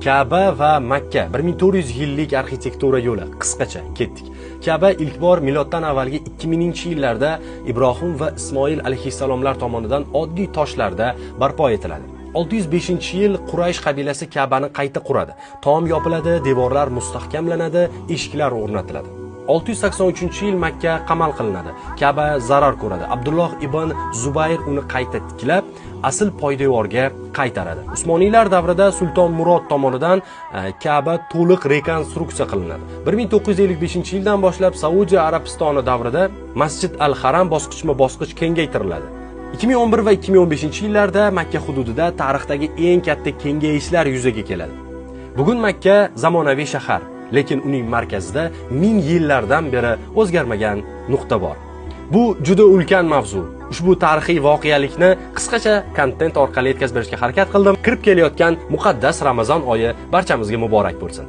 Ka'ba va Makka 1400 yillik arxitektura yo'li qisqacha ketdik. Ka'ba ilk bor miloddan avvalgi 2000-yillarda Ibrohim va Ismoil alayhissalomlar tomonidan oddiy toshlarda barpo etiladi. 605-yil Quraysh qabilasi Ka'bani qayta quradi. Tom yopiladi, devorlar mustahkamlanadi, eshiklar o'rnatiladi. 683-yil Makka qamal qilinadi. Ka'ba zarar ko'radi. Abdulloh ibn Zubayr uni qayta tiklab, asl poydevorga qaytaradi. Usmoniylar davrida Sulton Murod tomonidan Ka'ba to'liq rekonstruksiya qilinadi. 1955-yildan boshlab Saudiya Arabistoni davrida Masjid al-Haram bosqichma-bosqich kengaytiriladi. 2011 va 2015-yillarda Makka hududida tarixdagi eng katta kengayishlar yuzaga keladi. Bugun Makka zamonaviy shahar, lekin uning markazida 1000 yillardan beri o'zgarmagan nuqta bor. Bu juda ulkan mavzu. Ushbu tarixiy voqealikni qisqacha kontent orqali yetkazib berishga harakat qildim. Kirib kelayotgan muqaddas Ramazon oyi barchamizga muborak bo'lsin.